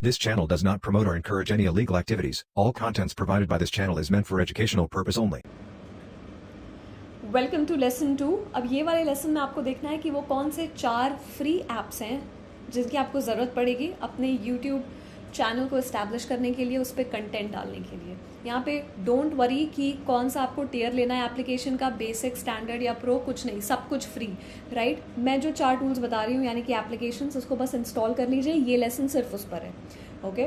This channel does not promote or encourage any illegal activities. All contents provided by this channel is meant for educational purpose only. Welcome to lesson 2। अब ये वाले lesson में आपको देखना है कि वो कौन से 4 फ्री ऐप्स हैं जिनकी आपको ज़रूरत पड़ेगी अपने यूट्यूब चैनल को इस्टेब्लिश करने के लिए, उस पर कंटेंट डालने के लिए। यहाँ पे डोंट वरी कि कौन सा आपको टियर लेना है एप्लीकेशन का, बेसिक, स्टैंडर्ड या प्रो, कुछ नहीं, सब कुछ फ्री, राइट। मैं जो 4 टूल्स बता रही हूँ यानी कि एप्लीकेशंस, उसको बस इंस्टॉल कर लीजिए। ये लेसन सिर्फ उस पर है, ओके।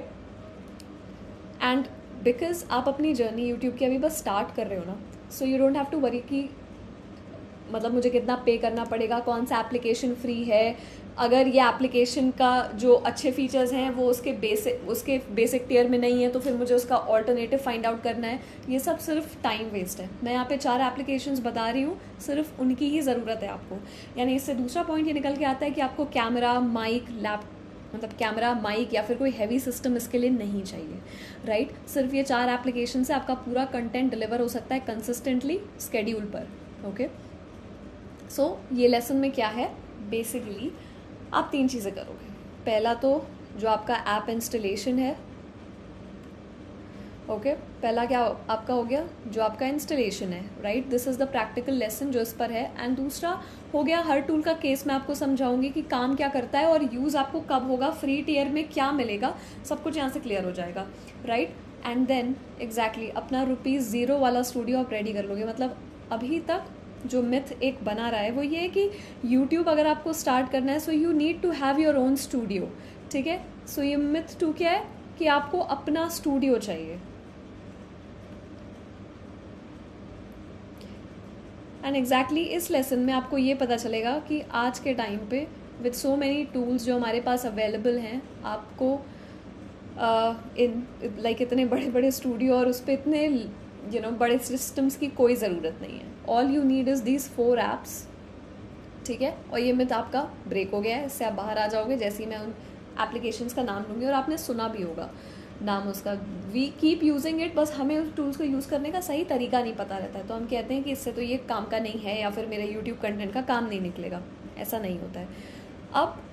एंड बिकॉज आप अपनी जर्नी यूट्यूब की अभी बस स्टार्ट कर रहे हो ना, so you don't have to worry कि मतलब मुझे कितना पे करना पड़ेगा, कौन सा एप्लीकेशन फ्री है, अगर ये एप्लीकेशन का जो अच्छे फीचर्स हैं वो उसके बेसिक टियर में नहीं है तो फिर मुझे उसका ऑल्टरनेटिव फाइंड आउट करना है। ये सब सिर्फ टाइम वेस्ट है। मैं यहाँ पे 4 एप्लीकेशंस बता रही हूँ, सिर्फ उनकी ही ज़रूरत है आपको। यानी इससे दूसरा पॉइंट ये निकल के आता है कि आपको कैमरा, माइक, मतलब कैमरा, माइक या फिर कोई हैवी सिस्टम इसके लिए नहीं चाहिए, राइट। सिर्फ ये 4 एप्लीकेशन से आपका पूरा कंटेंट डिलीवर हो सकता है कंसिस्टेंटली स्केड्यूल पर, ओके। सो ये लेसन में क्या है, बेसिकली आप 3 चीज़ें करोगे। पहला तो जो आपका ऐप इंस्टॉलेशन है, ओके, पहला क्या आपका हो गया, जो आपका इंस्टॉलेशन है, right. This is the practical lesson जो इस पर है। एंड दूसरा हो गया, हर टूल का केस मैं आपको समझाऊंगी कि काम क्या करता है और यूज़ आपको कब होगा, फ्री टियर में क्या मिलेगा, सब कुछ यहाँ से क्लियर हो जाएगा, राइट। एंड देन एग्जैक्टली अपना ₹0 वाला स्टूडियो आप रेडी कर लोगे। मतलब अभी तक जो मिथ एक बना रहा है वो ये है कि YouTube अगर आपको स्टार्ट करना है so you need to have your own studio, ठीक है। सो ये मिथ 2 क्या है कि आपको अपना स्टूडियो चाहिए। एंड एग्जैक्टली इस लेसन में आपको ये पता चलेगा कि आज के टाइम पे विद सो मैनी टूल्स जो हमारे पास अवेलेबल हैं, आपको इतने बड़े बड़े स्टूडियो और उस पर इतने बड़े सिस्टम्स की कोई ज़रूरत नहीं है। All you need is these 4 apps, ठीक है। और ये मिथ आपका ब्रेक हो गया है, इससे आप बाहर आ जाओगे जैसे ही मैं उन एप्लीकेशंस का नाम लूँगी। और आपने सुना भी होगा नाम उसका, वी कीप यूजिंग इट, बस हमें उस टूल्स को यूज़ करने का सही तरीका नहीं पता रहता है, तो हम कहते हैं कि इससे तो ये काम का नहीं है या फिर मेरे यूट्यूब कंटेंट का काम नहीं निकलेगा। ऐसा नहीं होता है। अब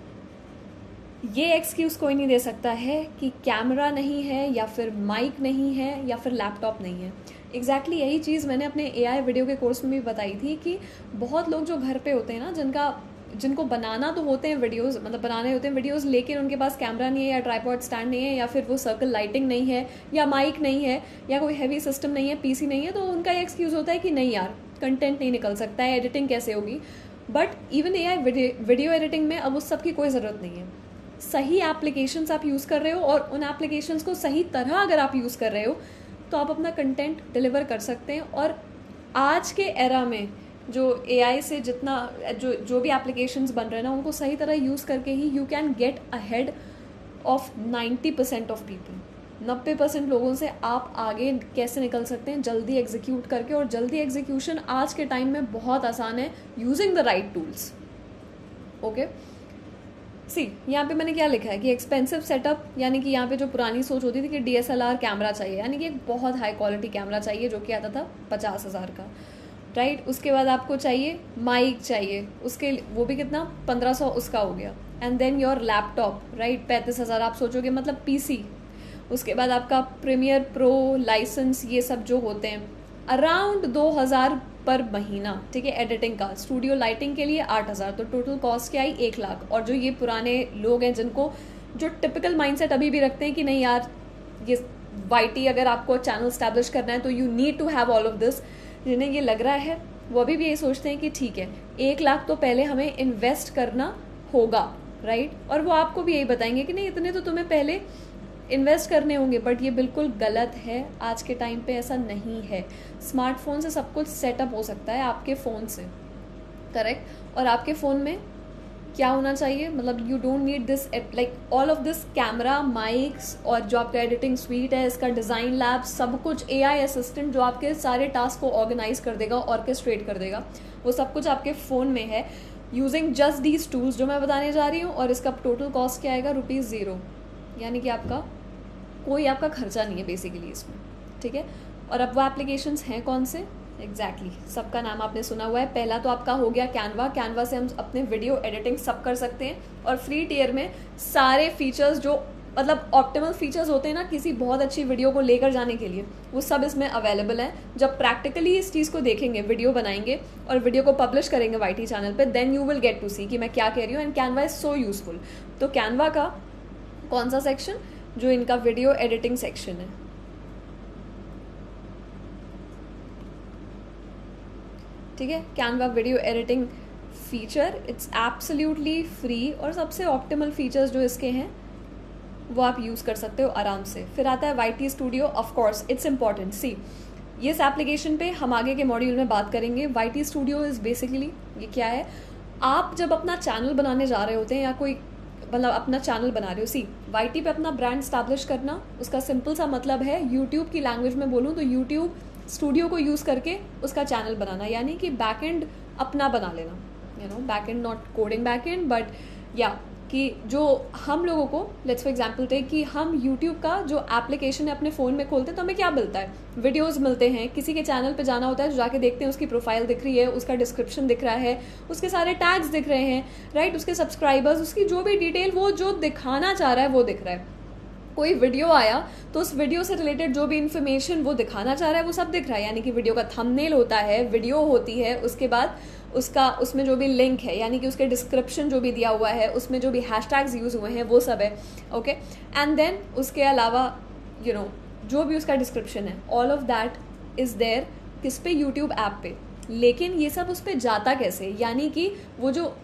ये एक्सक्यूज़ कोई नहीं दे सकता है कि कैमरा नहीं है या फिर माइक नहीं है या फिर लैपटॉप नहीं है। एग्जैक्टली यही चीज़ मैंने अपने AI वीडियो के कोर्स में भी बताई थी कि बहुत लोग जो घर पे होते हैं ना, जिनको बनाना तो होते हैं वीडियोस, मतलब बनाने होते हैं वीडियोस, लेकिन उनके पास कैमरा नहीं है या ट्राइपॉड स्टैंड नहीं है या फिर वो सर्कल लाइटिंग नहीं है या माइक नहीं है या कोई हैवी सिस्टम नहीं है, PC नहीं है, तो उनका ये एक्सक्यूज़ होता है कि नहीं यार कंटेंट नहीं निकल सकता है, एडिटिंग कैसे होगी। But even AI video editing में अब उस सब की कोई ज़रूरत नहीं है। सही एप्लीकेशंस आप यूज़ कर रहे हो और उन एप्लीकेशंस को सही तरह अगर आप यूज़ कर रहे हो तो आप अपना कंटेंट डिलीवर कर सकते हैं। और आज के एरा में जो AI से जितना जो भी एप्लीकेशंस बन रहे हैं ना, उनको सही तरह यूज़ करके ही you can get ahead of 90% of people. 90% लोगों से आप आगे कैसे निकल सकते हैं, जल्दी एग्जीक्यूट करके। और जल्दी एग्जीक्यूशन आज के टाइम में बहुत आसान है using the right tools, okay. यहाँ पे मैंने क्या लिखा है कि एक्सपेंसिव सेटअप, यानी कि यहाँ पे जो पुरानी सोच होती थी कि DSLR कैमरा चाहिए, यानी कि एक बहुत हाई क्वालिटी कैमरा चाहिए जो कि आता था 50,000 का, राइट। उसके बाद आपको चाहिए माइक चाहिए, उसके वो भी कितना, 1500 उसका हो गया। And then your laptop, right, 35,000 आप सोचोगे, मतलब PC। उसके बाद आपका प्रीमियर प्रो लाइसेंस, ये सब जो होते हैं अराउंड 2,000 पर महीना, ठीक है, एडिटिंग का। स्टूडियो लाइटिंग के लिए 8,000, तो टोटल कॉस्ट क्या आई, 1,00,000। और जो ये पुराने लोग हैं जिनको जो टिपिकल माइंडसेट अभी भी रखते हैं कि नहीं यार ये YT अगर आपको चैनल स्टैब्लिश करना है तो you need to have all of this, जिन्हें ये लग रहा है वो अभी भी यही सोचते हैं कि ठीक है 1,00,000 तो पहले हमें इन्वेस्ट करना होगा, राइट। और वो आपको भी यही बताएंगे कि नहीं इतने तो तुम्हें पहले इन्वेस्ट करने होंगे, बट ये बिल्कुल गलत है। आज के टाइम पे ऐसा नहीं है। स्मार्टफोन से सब कुछ सेटअप हो सकता है आपके फ़ोन से, करेक्ट। और आपके फ़ोन में क्या होना चाहिए, मतलब you don't need this like all of this camera, mics और जो आपका एडिटिंग स्वीट है, इसका डिज़ाइन लैब, सब कुछ AI असिस्टेंट जो आपके सारे टास्क को ऑर्गेनाइज कर देगा, ऑर्केस्ट्रेट कर देगा, वो सब कुछ आपके फ़ोन में है यूजिंग जस्ट दीज टूल्स जो मैं बताने जा रही हूँ। और इसका टोटल कॉस्ट क्या आएगा, ₹0, यानी कि आपका कोई आपका खर्चा नहीं है बेसिकली इसमें, ठीक है। और अब वो एप्लीकेशंस हैं कौन से, एग्जैक्टली सबका नाम आपने सुना हुआ है। पहला तो आपका हो गया कैनवा से हम अपने वीडियो एडिटिंग सब कर सकते हैं। और फ्री टियर में सारे फीचर्स जो मतलब ऑप्टिमल फीचर्स होते हैं ना किसी बहुत अच्छी वीडियो को लेकर जाने के लिए, वो सब इसमें अवेलेबल है। जब प्रैक्टिकली इस चीज़ को देखेंगे, वीडियो बनाएंगे और वीडियो को पब्लिश करेंगे YT चैनल पे, then you will get to see कि मैं क्या कह रही हूँ। And Canva is so useful. तो कैनवा का कौन सा सेक्शन, जो इनका वीडियो एडिटिंग सेक्शन है, ठीक है, Canva video editing feature, it's absolutely free और सबसे ऑप्टिमल फीचर्स जो इसके हैं वो आप यूज़ कर सकते हो आराम से। फिर आता है YT studio, of course it's important. See, ये इस एप्लीकेशन पे हम आगे के मॉड्यूल में बात करेंगे। YT स्टूडियो इज़ बेसिकली, ये क्या है, आप जब अपना चैनल बनाने जा रहे होते हैं या कोई मतलब अपना चैनल बना रहे हो, सी YT पे अपना ब्रांड स्टैब्लिश करना, उसका सिंपल सा मतलब है, यूट्यूब की लैंग्वेज में बोलूँ तो यूट्यूब स्टूडियो को यूज़ करके उसका चैनल बनाना, यानी कि बैक एंड अपना बना लेना, you know, back and not coding back and, but या कि जो हम लोगों को, लेट्स फॉर एग्जांपल टेक कि हम यूट्यूब का जो एप्लीकेशन है अपने फ़ोन में खोलते हैं तो हमें क्या मिलता है, वीडियोस मिलते हैं, किसी के चैनल पे जाना होता है तो जाके देखते हैं उसकी प्रोफाइल दिख रही है, उसका डिस्क्रिप्शन दिख रहा है, उसके सारे टैग्स दिख रहे हैं, राइट, उसके सब्सक्राइबर्स, उसकी जो भी डिटेल वो जो दिखाना चाह रहा है वो दिख रहा है। कोई वीडियो आया तो उस वीडियो से रिलेटेड जो भी इन्फॉर्मेशन वो दिखाना चाह रहा है वो सब दिख रहा है, यानी कि वीडियो का थंबनेल होता है, वीडियो होती है, उसके बाद उसका उसमें जो भी लिंक है, यानी कि उसके डिस्क्रिप्शन जो भी दिया हुआ है, उसमें जो भी हैशटैग्स यूज़ हुए हैं वो सब है, ओके। एंड देन उसके अलावा यू नो जो भी उसका डिस्क्रिप्शन है, all of that is there किस पे, यूट्यूब ऐप पे। लेकिन ये सब उस पर जाता कैसे, यानी कि वो जो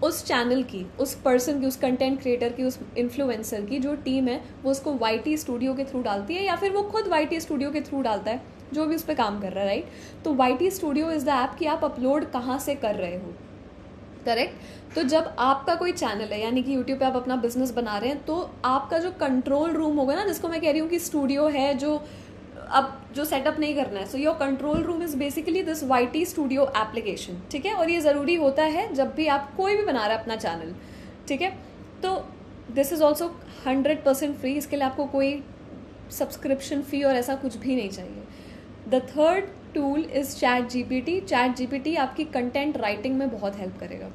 उस चैनल की, उस पर्सन की, उस कंटेंट क्रिएटर की, उस इन्फ्लुएंसर की जो टीम है वो उसको YT स्टूडियो के थ्रू डालती है, या फिर वो खुद YT स्टूडियो के थ्रू डालता है, जो भी उस पर काम कर रहा है, राइट। तो YT studio is the app कि आप अपलोड कहाँ से कर रहे हो, करेक्ट। तो जब आपका कोई चैनल है, यानी कि यूट्यूब पे आप अपना बिजनेस बना रहे हैं, तो आपका जो कंट्रोल रूम होगा ना, जिसको मैं कह रही हूँ कि स्टूडियो है, जो अब जो सेटअप नहीं करना है, so your control room is basically this YT studio application, ठीक है। और ये ज़रूरी होता है जब भी आप कोई भी बना रहा है अपना चैनल, ठीक है। तो दिस इज़ ऑल्सो 100% फ्री, इसके लिए आपको कोई सब्सक्रिप्शन फ़ी और ऐसा कुछ भी नहीं चाहिए। The third tool is ChatGPT। ChatGPT आपकी कंटेंट राइटिंग में बहुत हेल्प करेगा,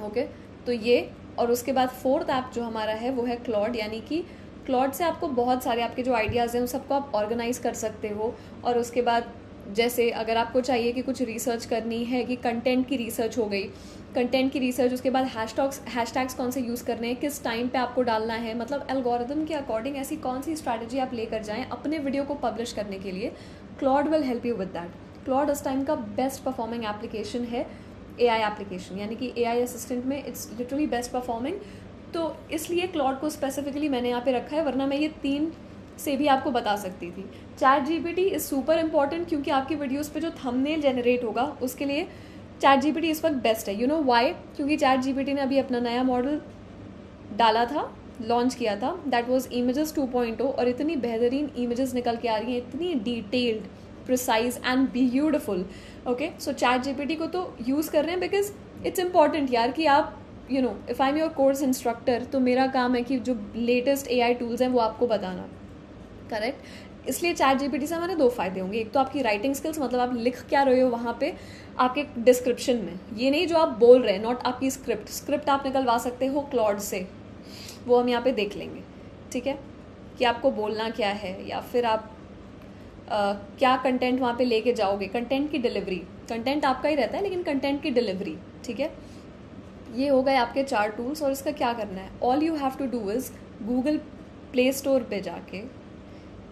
ओके। तो ये, और उसके बाद फोर्थ ऐप जो हमारा है वो है क्लॉड, यानी कि क्लॉड से आपको बहुत सारे आपके जो आइडियाज़ हैं उन सबको आप ऑर्गेनाइज कर सकते हो। और उसके बाद जैसे अगर आपको चाहिए कि कुछ रिसर्च करनी है, कि कंटेंट की रिसर्च हो गई, कंटेंट की रिसर्च, उसके बाद हैशटैग्स कौन से यूज़ करने हैं, किस टाइम पे आपको डालना है, मतलब एल्गोरिदम के अकॉर्डिंग ऐसी कौन सी स्ट्रैटेजी आप लेकर जाएं अपने वीडियो को पब्लिश करने के लिए, Claude will help you with that. Claude इस टाइम का बेस्ट परफॉर्मिंग एप्लीकेशन है, AI एप्लीकेशन, यानी कि AI असिस्टेंट में इट्स लिटरली बेस्ट परफॉर्मिंग। तो इसलिए क्लॉड को स्पेसिफिकली मैंने यहाँ पे रखा है, वरना मैं ये 3 से भी आपको बता सकती थी। ChatGPT इज़ सुपर इंपॉर्टेंट, क्योंकि आपकी वीडियोस पे जो थंबनेल जनरेट होगा उसके लिए ChatGPT इस वक्त बेस्ट है। You know why? क्योंकि ChatGPT ने अभी अपना नया मॉडल डाला था, लॉन्च किया था, दैट वाज इमेजेस 2.0, और इतनी बेहतरीन इमेजेस निकल के आ रही हैं, इतनी detailed, precise and beautiful, okay. So ChatGPT को तो यूज़ कर रहे हैं बिकॉज इट्स इम्पॉर्टेंट यार कि आप you know, if I am your course instructor, तो मेरा काम है कि जो लेटेस्ट AI टूल्स हैं वो आपको बताना, करेक्ट। इसलिए ChatGPT से हमारे 2 फ़ायदे होंगे। एक तो आपकी राइटिंग स्किल्स, मतलब आप लिख क्या रहे हो वहाँ पे आपके डिस्क्रिप्शन में, ये नहीं जो आप बोल रहे हैं, नॉट आपकी स्क्रिप्ट आप निकलवा सकते हो क्लॉड से, वो हम यहाँ पे देख लेंगे, ठीक है, कि आपको बोलना क्या है, या फिर आप क्या कंटेंट वहाँ पे लेके जाओगे, कंटेंट की डिलीवरी, कंटेंट आपका ही रहता है लेकिन कंटेंट की डिलीवरी, ठीक है। ये हो गए आपके 4 टूल्स। और इसका क्या करना है, all you have to do is Google Play Store पे जाके,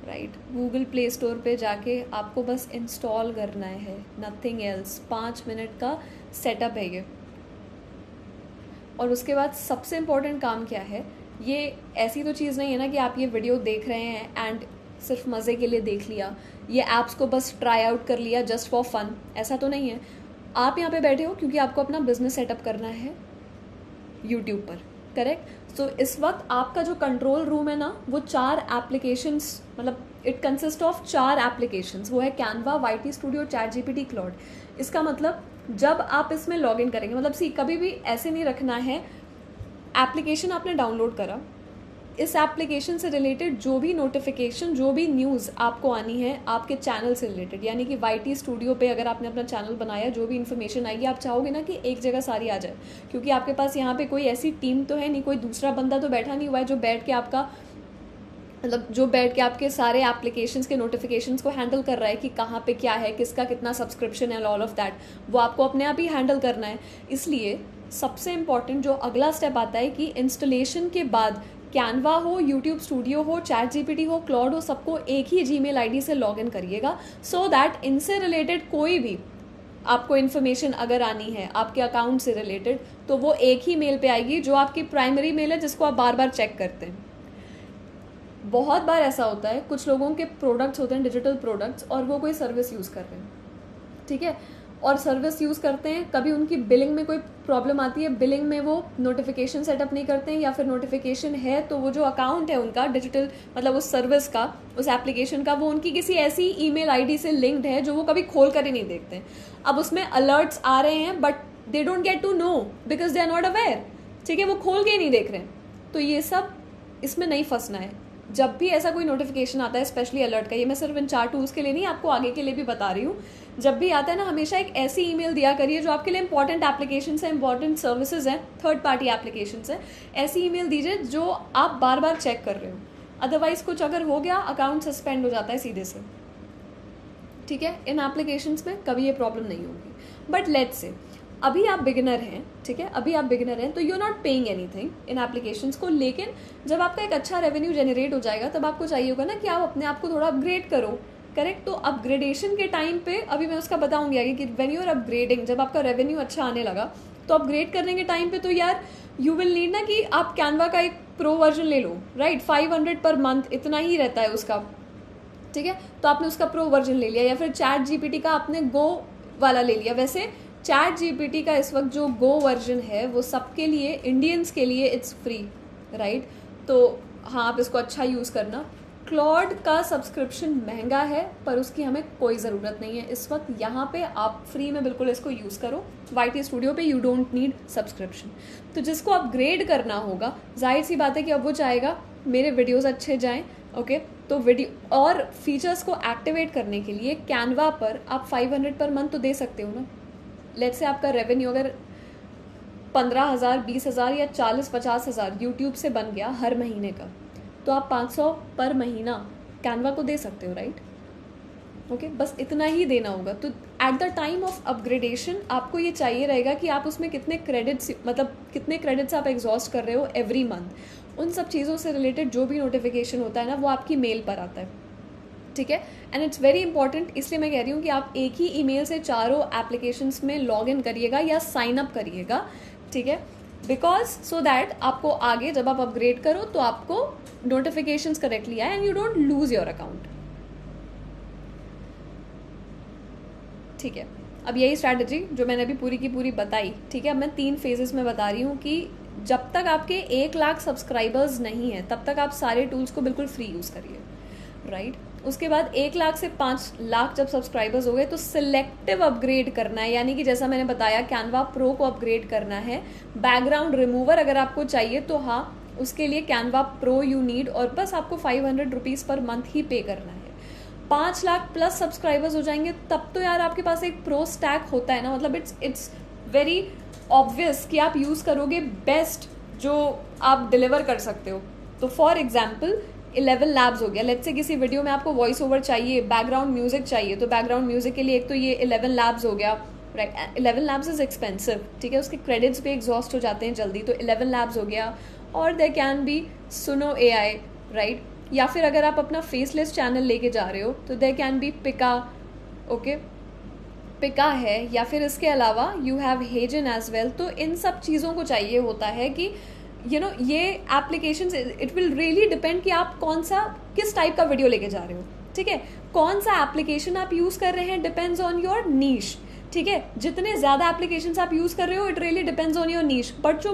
राइट, गूगल प्ले स्टोर पे जाके आपको बस इंस्टॉल करना है, नथिंग एल्स। 5 मिनट का सेटअप है ये। और उसके बाद सबसे इम्पोर्टेंट काम क्या है, ये ऐसी तो चीज़ नहीं है ना कि आप ये वीडियो देख रहे हैं एंड सिर्फ मज़े के लिए देख लिया, ये ऐप्स को बस ट्राई आउट कर लिया जस्ट फॉर फन, ऐसा तो नहीं है। आप यहाँ पे बैठे हो क्योंकि आपको अपना बिजनेस सेटअप करना है यूट्यूब पर, करेक्ट। सो इस वक्त आपका जो कंट्रोल रूम है ना, वो 4 एप्लीकेशंस, मतलब इट कंसिस्ट ऑफ 4 एप्लीकेशंस, वो है Canva, YT studio, ChatGPT, Claude. इसका मतलब जब आप इसमें लॉग इन करेंगे, मतलब कभी भी ऐसे नहीं रखना है, एप्लीकेशन आपने डाउनलोड करा, इस एप्लीकेशन से रिलेटेड जो भी नोटिफिकेशन, जो भी न्यूज़ आपको आनी है आपके चैनल से रिलेटेड, यानी कि YT स्टूडियो पे अगर आपने अपना चैनल बनाया, जो भी इन्फॉर्मेशन आएगी आप चाहोगे ना कि एक जगह सारी आ जाए, क्योंकि आपके पास यहाँ पे कोई ऐसी टीम तो है नहीं, कोई दूसरा बंदा तो बैठा नहीं हुआ है जो बैठ के आपका मतलब जो बैठ के आपके सारे एप्लीकेशंस के नोटिफिकेशंस को हैंडल कर रहा है कि कहाँ पे क्या है, किसका कितना सब्सक्रिप्शन है, ऑल ऑफ दैट वो आपको अपने आप ही हैंडल करना है। इसलिए सबसे इम्पॉर्टेंट जो अगला स्टेप आता है कि इंस्टॉलेशन के बाद कैनवा हो, यूट्यूब स्टूडियो हो, चैट जीपीटी हो, क्लॉड हो, सबको एक ही जीमेल आईडी से लॉगिन करिएगा, सो दैट इनसे रिलेटेड कोई भी आपको इन्फॉर्मेशन अगर आनी है आपके अकाउंट से रिलेटेड तो वो एक ही मेल पे आएगी जो आपकी प्राइमरी मेल है जिसको आप बार बार चेक करते हैं। बहुत बार ऐसा होता है, कुछ लोगों के प्रोडक्ट्स होते हैं डिजिटल प्रोडक्ट्स और वो कोई सर्विस यूज़ कर रहे हैं, ठीक है, और सर्विस यूज़ करते हैं, कभी उनकी बिलिंग में कोई प्रॉब्लम आती है, बिलिंग में वो नोटिफिकेशन सेटअप नहीं करते हैं, या फिर नोटिफिकेशन है तो वो जो अकाउंट है उनका डिजिटल मतलब उस सर्विस का, उस एप्लीकेशन का, वो उनकी किसी ऐसी ईमेल आईडी से लिंक्ड है जो वो कभी खोल कर ही नहीं देखते हैं। अब उसमें अलर्ट्स आ रहे हैं but they don't get to know because they are not aware, ठीक है, वो खोल के ही नहीं देख रहे हैं। तो ये सब इसमें नहीं फंसना है। जब भी ऐसा कोई नोटिफिकेशन आता है, स्पेशली अलर्ट का, ये मैं सिर्फ इन 4 टूल्स के लिए नहीं, आपको आगे के लिए भी बता रही हूँ, जब भी आता है ना, हमेशा एक ऐसी ईमेल दिया करिए जो आपके लिए इंपॉर्टेंट एप्लीकेशंस हैं, इंपॉर्टेंट सर्विसेज हैं, थर्ड पार्टी एप्लीकेशंस हैं, ऐसी ईमेल दीजिए जो आप बार बार चेक कर रहे हो। अदरवाइज कुछ अगर हो गया, अकाउंट सस्पेंड हो जाता है सीधे से, ठीक है। इन एप्लीकेशंस में कभी ये प्रॉब्लम नहीं होगी। बट लेट्स से अभी आप बिगिनर हैं, ठीक है, अभी आप बिगिनर हैं तो you are not paying anything in applications को, लेकिन जब आपका एक अच्छा रेवेन्यू जनरेट हो जाएगा तब आपको चाहिए होगा ना कि आप अपने आप को थोड़ा अपग्रेड करो, करेक्ट। तो अपग्रेडेशन के टाइम पे अभी मैं उसका बताऊंगी आगे कि व्हेन यू आर अपग्रेडिंग, जब आपका रेवेन्यू अच्छा आने लगा तो अपग्रेड करने के टाइम पे तो यार यू विल नीड ना कि आप कैनवा का एक प्रो वर्जन ले लो, राइट, 500 पर मंथ इतना ही रहता है उसका, ठीक है। तो आपने उसका प्रो वर्जन ले लिया, या फिर चैट जीपीटी का आपने गो वाला ले लिया। वैसे चैट जीपीटी का इस वक्त जो गो वर्जन है वो सबके लिए, इंडियंस के लिए इट्स फ्री, राइट। तो हाँ, आप इसको अच्छा यूज़ करना। क्लॉड का सब्सक्रिप्शन महंगा है पर उसकी हमें कोई ज़रूरत नहीं है इस वक्त। यहाँ पे आप फ्री में बिल्कुल इसको यूज़ करो। वाईटी स्टूडियो पे यू डोंट नीड सब्सक्रिप्शन। तो जिसको अपग्रेड करना होगा, जाहिर सी बात है कि अब वो चाहेगा मेरे वीडियोज़ अच्छे जाएँ, ओके। तो वीडियो और फीचर्स को एक्टिवेट करने के लिए कैनवा पर आप 500 पर मंथ तो दे सकते हो ना। लेट्स से आपका रेवेन्यू अगर 15,000, 20,000 या 40-50,000 यूट्यूब से बन गया हर महीने का, तो आप 500 पर महीना कैनवा को दे सकते हो, राइट, ओके। बस इतना ही देना होगा। तो at the time of upgradation आपको ये चाहिए रहेगा कि आप उसमें कितने क्रेडिट्स, मतलब कितने क्रेडिट्स आप एग्जॉस्ट कर रहे हो एवरी मंथ। उन सब चीज़ों से रिलेटेड जो भी नोटिफिकेशन होता है ना, वो आपकी मेल पर आता है, ठीक है। एंड इट्स वेरी इंपॉर्टेंट, इसलिए मैं कह रही हूँ कि आप एक ही ईमेल से चारों एप्लीकेशंस में लॉग इन करिएगा या साइन अप करिएगा, ठीक है, बिकॉज सो दैट आपको आगे जब आप अपग्रेड करो तो आपको नोटिफिकेशंस करेक्टली आए and you don't lose your account, ठीक है। अब यही स्ट्रैटेजी जो मैंने अभी पूरी की पूरी बताई, ठीक है। अब मैं 3 फेजेस में बता रही हूँ कि जब तक आपके 1 लाख सब्सक्राइबर्स नहीं है तब तक आप सारे टूल्स को बिल्कुल फ्री यूज़ करिए, राइट। उसके बाद 1 लाख से 5 लाख जब सब्सक्राइबर्स हो गए तो सिलेक्टिव अपग्रेड करना है, यानी कि जैसा मैंने बताया कैनवा प्रो को अपग्रेड करना है। बैकग्राउंड रिमूवर अगर आपको चाहिए तो हाँ, उसके लिए कैनवा प्रो यू नीड, और बस आपको 500 रुपीज़ पर मंथ ही पे करना है। 5 लाख प्लस सब्सक्राइबर्स हो जाएंगे तब तो यार आपके पास एक प्रो स्टैक होता है ना, मतलब इट्स वेरी ऑब्वियस कि आप यूज़ करोगे बेस्ट जो आप डिलीवर कर सकते हो। तो फॉर एग्जाम्पल 11 लैब्स हो गया। लेट्स से किसी वीडियो में आपको वॉइस ओवर चाहिए, बैकग्राउंड म्यूजिक चाहिए, तो बैकग्राउंड म्यूजिक के लिए एक तो ये 11 लैब्स हो गया, राइट। 11 लैब्स इज एक्सपेंसिव, ठीक है, उसके क्रेडिट्स भी एग्जॉस्ट हो जाते हैं जल्दी, तो 11 लैब्स हो गया। और देयर कैन बी सुनो AI, राइट। या फिर अगर आप अपना फेसलेस चैनल लेके जा रहे हो तो there can be Pika, okay, Pika है, या फिर इसके अलावा you have Hazen as well. तो इन सब चीज़ों को चाहिए होता है कि ये applications, it will really depend कि आप किस टाइप का वीडियो लेके जा रहे हो, ठीक है। कौन सा एप्लीकेशन आप यूज़ कर रहे हैं डिपेंड्स ऑन योर नीश, ठीक है। जितने ज़्यादा एप्लीकेशंस आप यूज़ कर रहे हो it really depends on your niche. But जो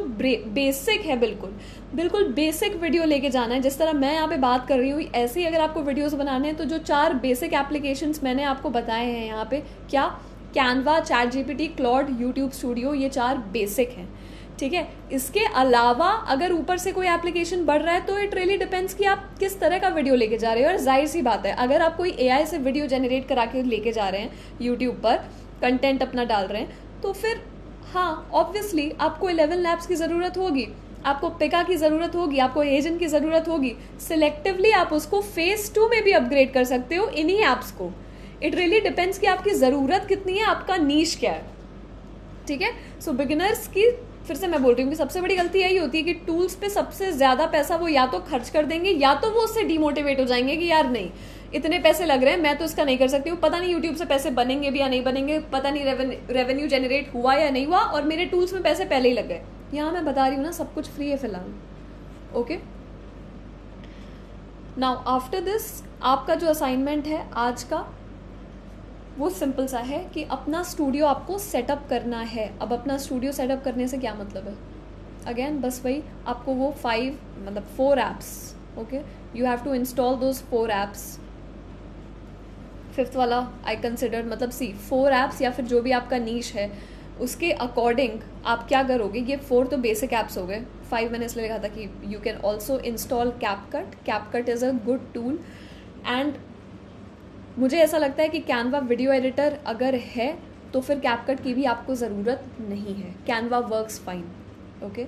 बेसिक है, बिल्कुल बेसिक वीडियो लेके जाना है, जिस तरह मैं यहाँ पे बात कर रही हूँ, ऐसे ही अगर आपको वीडियोस बनाने हैं तो जो 4 बेसिक एप्लीकेशंस मैंने आपको बताए हैं यहाँ पे, क्या, Canva, chat GPT, Claude, YouTube studio, ये 4 बेसिक हैं, ठीक है। इसके अलावा अगर ऊपर से कोई एप्लीकेशन बढ़ रहा है तो इट रियली डिपेंड्स कि आप किस तरह का वीडियो लेके जा रहे हो। और जाहिर सी बात है, अगर आप कोई AI से वीडियो जनरेट करा के लेके जा रहे हैं, यूट्यूब पर कंटेंट अपना डाल रहे हैं, तो फिर हाँ ऑब्वियसली आपको 11 लैब्स की ज़रूरत होगी। आपको पिका की ज़रूरत होगी, आपको एजेंट की ज़रूरत होगी, सिलेक्टिवली आप उसको फेज 2 में भी अपग्रेड कर सकते हो इन्हीं ऐप्स को. इट रियली डिपेंड्स कि आपकी ज़रूरत कितनी है, आपका नीश क्या है. ठीक है. सो बिगिनर्स की फिर से मैं बोल रही हूँ कि सबसे बड़ी गलती यही होती है कि टूल्स पे सबसे ज़्यादा पैसा वो या तो खर्च कर देंगे या तो वो उससे डिमोटिवेट हो जाएंगे कि यार नहीं, इतने पैसे लग रहे हैं, मैं तो इसका नहीं कर सकती हूँ, पता नहीं यूट्यूब से पैसे बनेंगे भी या नहीं बनेंगे, पता नहीं रेवेन्यू जनरेट हुआ या नहीं हुआ, और मेरे टूल्स में पैसे पहले ही लग गए. यहाँ मैं बता रही हूँ ना, सब कुछ फ्री है फिलहाल. ओके. नाउ आफ्टर दिस आपका जो असाइनमेंट है आज का, वो सिंपल सा है कि अपना स्टूडियो आपको सेटअप करना है. अब अपना स्टूडियो सेटअप करने से क्या मतलब है? अगेन बस वही, आपको वो 4 apps. Okay. You have to install those 4 apps. 5th वाला आई कंसिडर, मतलब 4 ऐप्स या फिर जो भी आपका नीश है उसके अकॉर्डिंग आप क्या करोगे. ये 4 तो बेसिक ऐप्स हो गए. 5 मैंने इसलिए लिखा था कि you can also install CapCut. CapCut is a good tool. And मुझे ऐसा लगता है कि कैनवा वीडियो एडिटर अगर है तो फिर कैपकट की भी आपको ज़रूरत नहीं है. Canva works fine. ओके.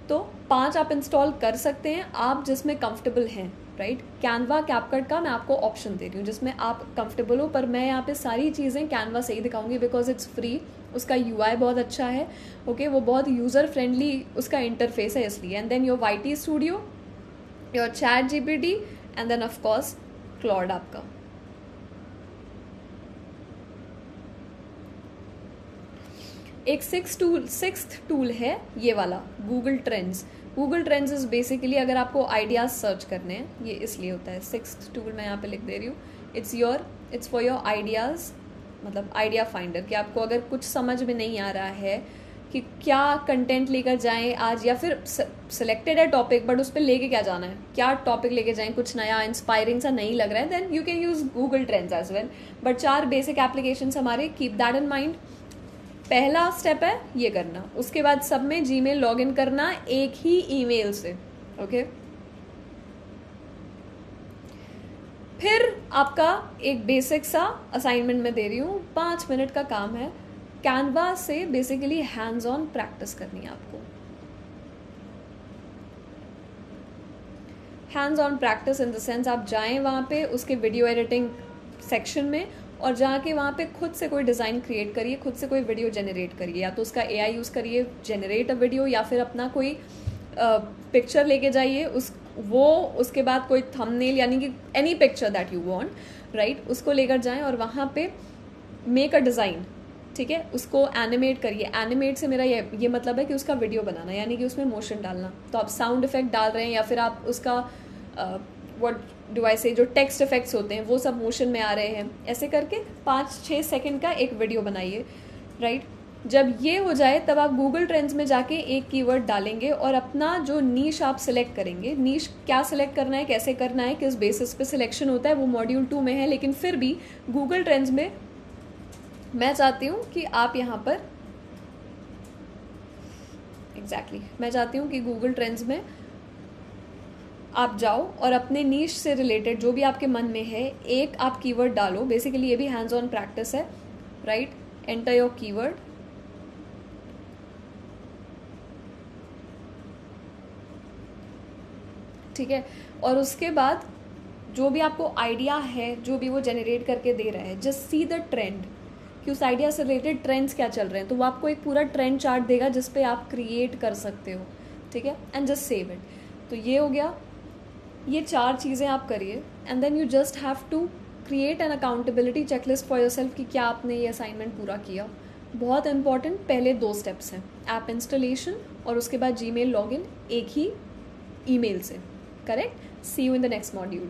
तो 5 आप इंस्टॉल कर सकते हैं आप जिसमें कंफर्टेबल हैं. राइट. कैनवा कैपकट का मैं आपको ऑप्शन दे रही हूँ जिसमें आप कंफर्टेबल हो, पर मैं यहाँ पे सारी चीज़ें कैनवा से ही दिखाऊंगी बिकॉज इट्स फ्री. उसका UI बहुत अच्छा है. ओके. वो बहुत यूज़र फ्रेंडली उसका इंटरफेस है इसलिए. And then your YT studio, your ChatGPT, and then of course Claude आपका. एक 6th टूल है ये वाला, Google trends. Google trends is basically अगर आपको आइडियाज़ सर्च करने हैं, ये इसलिए होता है. 6th टूल मैं यहाँ पे लिख दे रही हूँ. इट्स फॉर योर आइडियाज़, मतलब आइडिया फाइंडर. कि आपको अगर कुछ समझ में नहीं आ रहा है कि क्या कंटेंट लेकर जाएं आज, या फिर सिलेक्टेड है टॉपिक बट उस पर लेके क्या जाना है, क्या टॉपिक लेके जाएं, कुछ नया इंस्पायरिंग सा नहीं लग रहा है, then you can use Google trends as well. But 4 basic applications हमारे, कीप दैट इन माइंड. पहला स्टेप है ये करना. उसके बाद सब में जीमेल लॉगिन करना एक ही ईमेल से. ओके. फिर आपका एक बेसिक सा असाइनमेंट मैं दे रही हूँ, 5 मिनट का काम है. कैनवा से बेसिकली हैंड्स ऑन प्रैक्टिस करनी है आपको. Hands on practice in the sense आप जाएं वहाँ पे उसके वीडियो एडिटिंग सेक्शन में और जाके वहाँ पे खुद से कोई डिज़ाइन क्रिएट करिए, खुद से कोई वीडियो जनरेट करिए. या तो उसका AI यूज़ करिए, जनरेट अ वीडियो, या फिर अपना कोई पिक्चर लेके जाइए उसके बाद कोई थंबनेल, यानी कि any picture that you want. Right. उसको लेकर जाएं और वहाँ पे मेक अ डिज़ाइन. ठीक है. उसको एनिमेट करिए. एनिमेट से मेरा ये मतलब है कि उसका वीडियो बनाना, यानी कि उसमें मोशन डालना. तो आप साउंड इफेक्ट डाल रहे हैं या फिर आप उसका व्हाट डू आई से, जो टेक्स्ट इफेक्ट्स होते हैं वो सब मोशन में आ रहे हैं. ऐसे करके 5-6 सेकंड का एक वीडियो बनाइए. राइट. जब ये हो जाए तब आप गूगल ट्रेंड्स में जाके एक कीवर्ड डालेंगे और अपना जो नीश आप सिलेक्ट करेंगे. नीश क्या सिलेक्ट करना है, कैसे करना है, किस बेसिस पे सिलेक्शन होता है, वो मॉड्यूल 2 में है. लेकिन फिर भी गूगल ट्रेंड्स में मैं चाहती हूँ कि आप यहाँ पर मैं चाहती हूँ कि गूगल ट्रेंड्स में आप जाओ और अपने नीश से रिलेटेड जो भी आपके मन में है एक आप कीवर्ड डालो. बेसिकली ये भी हैंड्स ऑन प्रैक्टिस है. राइट. Enter your keyword. ठीक है. और उसके बाद जो भी आपको आइडिया है, जो भी वो जनरेट करके दे रहा है, जस्ट सी द ट्रेंड कि उस आइडिया से रिलेटेड ट्रेंड्स क्या चल रहे हैं. तो वो आपको एक पूरा ट्रेंड चार्ट देगा जिस पे आप क्रिएट कर सकते हो. ठीक है. And just save it. तो ये हो गया. ये 4 चीज़ें आप करिए and then you just have to create an accountability checklist for yourself कि क्या आपने ये असाइनमेंट पूरा किया. बहुत इंपॉर्टेंट पहले 2 स्टेप्स हैं, ऐप इंस्टॉलेशन और उसके बाद जीमेल लॉगिन एक ही ईमेल से. Correct. See you in the next module.